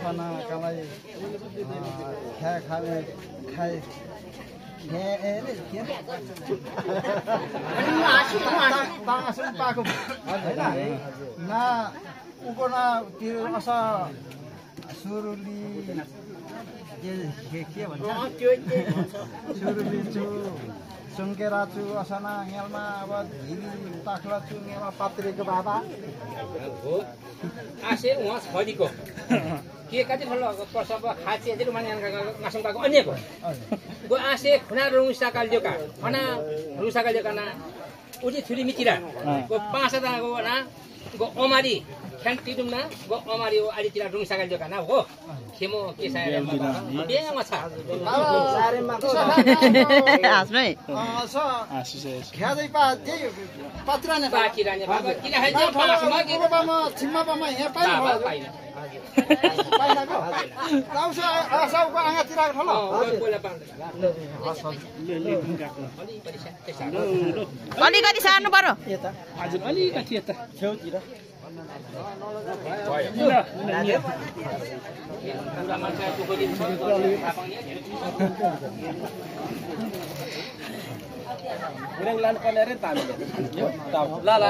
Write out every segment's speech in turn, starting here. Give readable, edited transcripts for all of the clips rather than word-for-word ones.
छना कालाई खाए पाको हैन ना उकोना त्यो असा सुरुली के भन्छ सुरुली छु सुंकेरा छु असना यलमा अब धिरी ताखला छु यमा पात्रेको बाबा हो आसे उहाँ छदिको के कति फल प्रसव खाचे जेरु माने नासंकाको अन्यको गो आसे खुना रुसाका ल्योका खना रुसाका ल्योका ना उजी छुरी मिचिरा गो पाँच दा गो ना गो अमारी ख्यान्ति दुमना गो अमारी ओ आलितिरा रुसाका ल्योका ना हो खेमो के सारे बेमा छ सारेमा आस्मै ख्यादै पा त्यही पत्राने बाकिराने बाबा किन हाइजे पासमा के बाबामा छिम्माबामा यहाँ पाइन पाइनको लाउँछ आसाउको आँगातिर ठल अलिकति सार्नु पर्यो हजुर अलिकति यता छेउतिर उरेङ लान पर्ने रे तामीले ल ल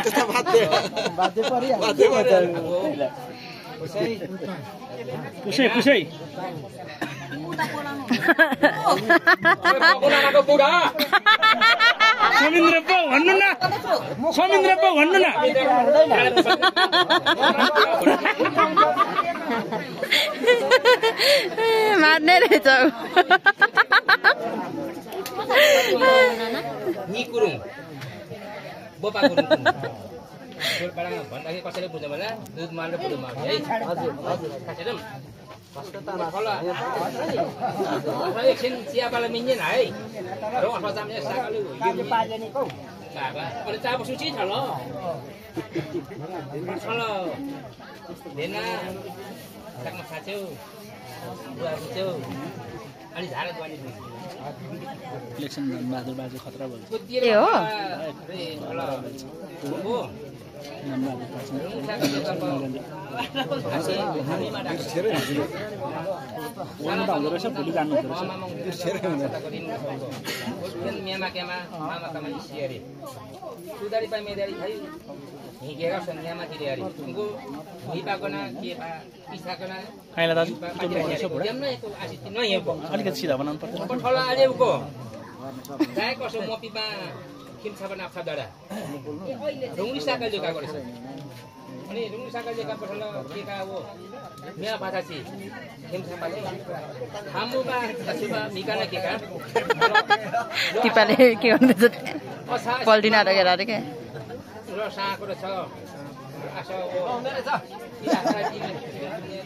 त्यता बाध्य परिहाल्यो कुसै समिन्द्र पो भन्नु न मार्ने रहेछ नि कुरुङ बोपा कुरुङ गोलपाडामा भन्दाखेरि कसैले बुझ्नु होला दुध मार्नु पुरो मार्छ है हजुर हजुर एकछिन चियापाला मिल्दैन है र अथवा चाम्ने सागले अनि चाबो सुची छ ल धेना सागमा खाछ्यौ बुवा बुझ्यौ अनि झाडा दुवानी इलेक्सन बहादुर बाजे खतरा भयो ए हो भोलि जानु सुधारी पाइ मेदारी खै हिँडेर सन्ध्यामातिर अरे उनको हिपाकोना के पा पिसाकोना खाइला दाजु अलिकति सिधा बनाउनु पर्छ पठला अलेउको गाय कसो मपिपा खिमछापा नाफा दडा रुङ्गी साका जोका गरेछ अनि रुङ्गी साका जोका पठला केका हो मेला पाछासी खिमछापा हामुबा छसुबा मिकाना केका टिपाले के भन्दैछ पल्टिन आएर रे के र साको छ आशा हो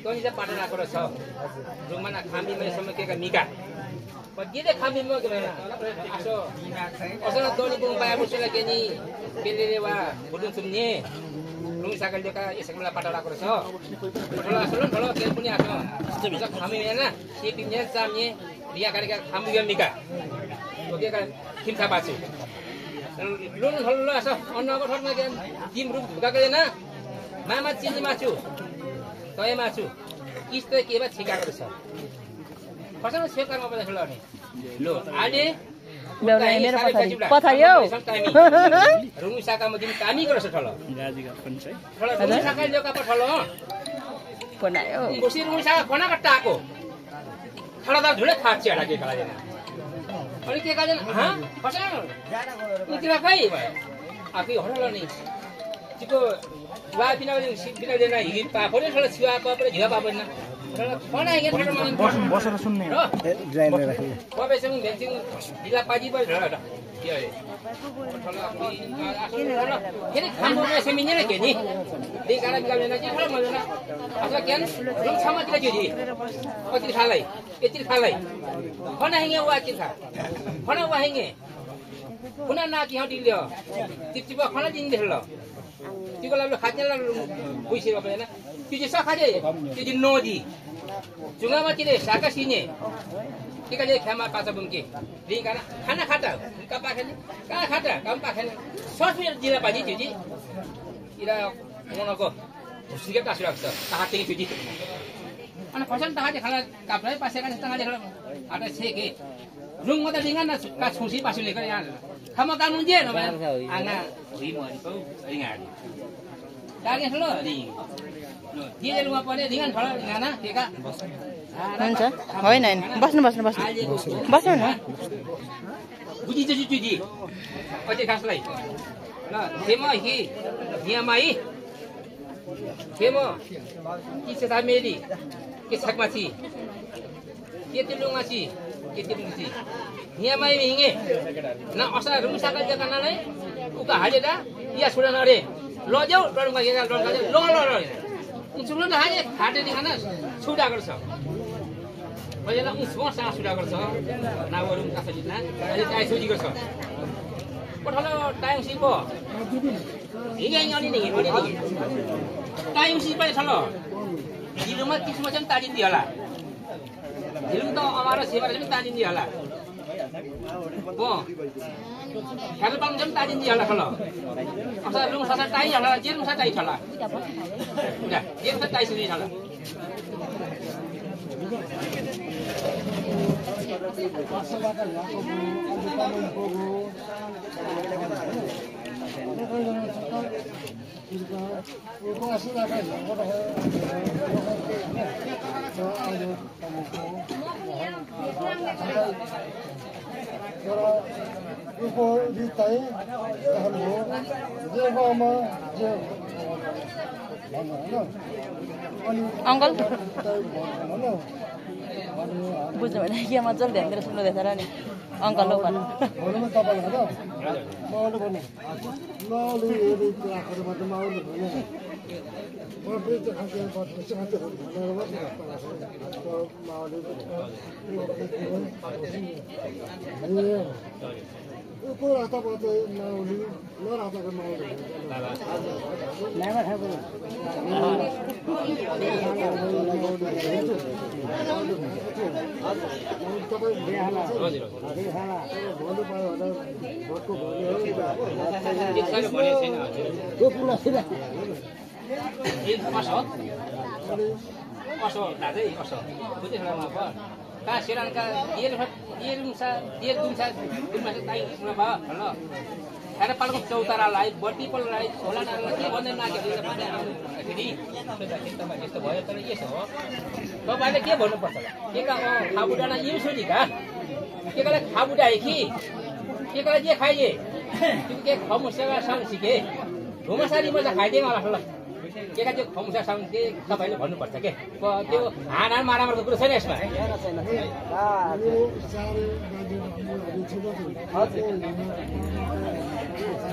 तोनी पाटन आएको छ जुमाना खामीमा समकेका मिका पदिले खामीमा गएन आशा असन तोनी बुङ पाए बुसला केनी बेलेले वा बुडुन सुन्ने रुङ सागलका यसकमला पाटन आएको छ पटला सुन भलो के पनि आको जस्तो खामी हैन सेपिने चाम्ने बिया गरेका खामी मिका ओकेका खिमछा बाछु लोन हल्लो आछ अन्नको ठरमा के जिम रुम गएन मामा चिनी माछु तय माछु किस्त के बा छिकाको छ कसैले सेकरमा पनि खेल्ने लो आले मेरो पठायो रुङ साकामा दिन कामी गर्छ ठल गाजीका पनि छ रुङ साका ल्योका पठल बनायो मुसी रुङ साका कोना कट्टाको खडा धुले खाछ होला के कला देना अनि के गाजन ह कसै उतिरा खै आफै हरल नि चिको वा बिना बिना देना हि पाफोले ठल छिवा पापले झिवा पापन र कोना के ठल मन बसेर सुन्ने ड्राइभर राखे कबेसँग भेन्सिङ जिल्ला पाजी भयो र के अरे ठल फेरि खानु सेमिने के नि देखारा बिगाल्दैन के ठल मजना अथवा केन रुम समातिर के दि कति खालाई यति खालाई खना हेंगे वा के था खना वा हेंगे पुना ना कि हटी लियो चिपचिपा खना दिन देख्ल तिको लागि खाजेला बुइसिर भएन त्यो चाहिँ सखाजे त्यो चाहिँ नदी जुगामा तिले साका सिने तिकाले खेमा पाचा बुमके दिगाना खाना खाता कपा खाने का खाता कम पा खाने ससुर जिल्ला बाजी त्यो चाहिँ इरा उनको Busike ka suraksa. Taha tingi cuci. Ana pasan taha je khala kaplai pasekan tengah je khala. Ada seke. Lung mata dengan ka susi pasul lekar ya. Kamu kan unje no ba? Anga ri mo ni ko ingat. Kage hlo ni. No, dia rumah pada dengan hlo ngana ke ka? हुन्छ होइन होइन बस्नु बस्नु बस्नु बस्नु न बुझी juicy अझै खासलाई ल खेमा हि हियामाई खेमा कि सेता मेरी के छकमाछी के तिलुङमाछी के तिलुङमाछी हियामाई हिङे न असा रुमसाका जकाना नै उका हालेदा या सुडन अरे लज्यौ डरमा गेगा डरमा ल ल ल उचुलो न हाले खाटे दिखाना छुडा गर्छ पहिला उसमा सासुरा गर्छ नावरु काफलिना अहिले चाहिँ सोची गर्छ पठलो टाइम सिपो हिँगे अनि नि टाइम सिप पनि छलो दिलुमा किसमा चाहिँ ताजिन्दि होला दिलुम त अमारो सेवा चाहिँ ताजिन्दि होला बो खाल पाउन चाहिँ ताजिन्दि होला खलो असा रुम ससा टाइ होला जेम ससा टाइ छला उडा जेम ससा टाइ सुनि छला अङ्कल बुझ्नु भने के मजाले ध्यान दिएर सुन्नुहुँदैछ र नि अङ्कल हो भन्नु असो दाजै असो बुझे खलामा भ का सेरान का दिएर मुसा दिएर दुमसा दुमसा ताइ सुना भ ल खाना पालको चौतारालाई बर्ती पललाई होला नालाई के भन्दै नाकेर भन्दै फेरि तपाईँ यस्तो भयो तर यसो हो तपाईले के भन्नु पर्छ के का खाबुडाना युस नि का के का खाबुडाए कि के का जे खाइए के खमुसेवा सँग सिके घुमसारी मजा खाइदिए मलाई ल के का त्यो खमुसा सँग के तपाईले भन्नु पर्छ के त्यो हाना मारामारको कुरा छैन यसमा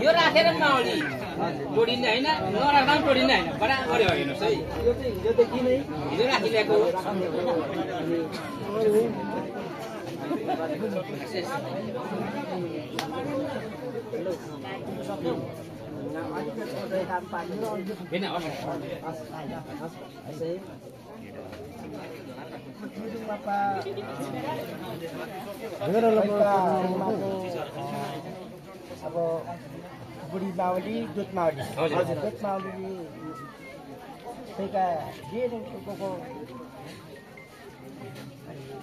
यो राखेर माउली जोडिने हैन नराख्दा पनि जोडिने हैन बराबर हो हेर्नुस् है यो चाहिँ हिजोदेखि नै हिजो राखिरहेको अब बुढी मावली दुध मावली दुध मावली त्यहीका जेको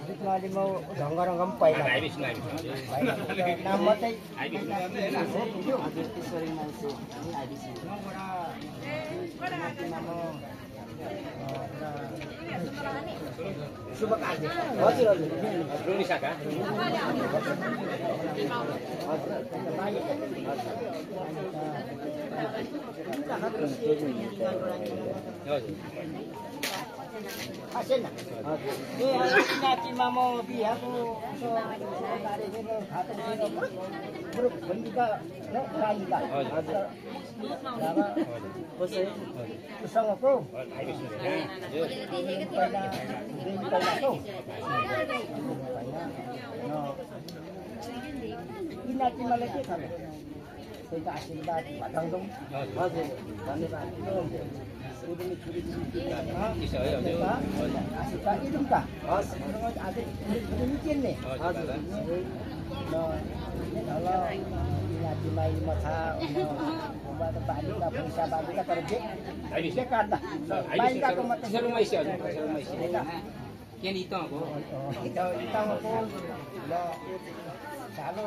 दुध मावलीमा ढङ्गरङ्ग पनि पहिला नाम मात्रै शुभ कार्य हजुर हजुर रोनी शाखा नातिमा म बिहाको सँगको नातिमालाई के खानु त्यहीको आशीर्वाद भटाउँछौँ हजुर धन्यवाद buat balik ka bisa balik ka terjek. Habis. Dekat dah. Main ka ko mati. Selalu mai sia, selalu mai sia. Kian itu aku. Itu aku lo selalu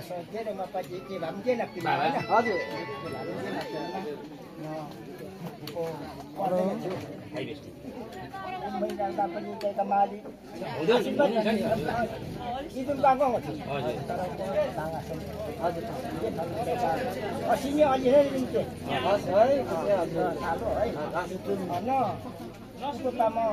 asal dia dah apa jadi bam dia nak di mana. Aduh. No. Ko Habis. Main dah dapat ni kembali. Udah, Itu bangkong tu. Oh, ya. Tangan sini. Oh, sini aja ni ni. Selalu, itu mana? Itu pertama.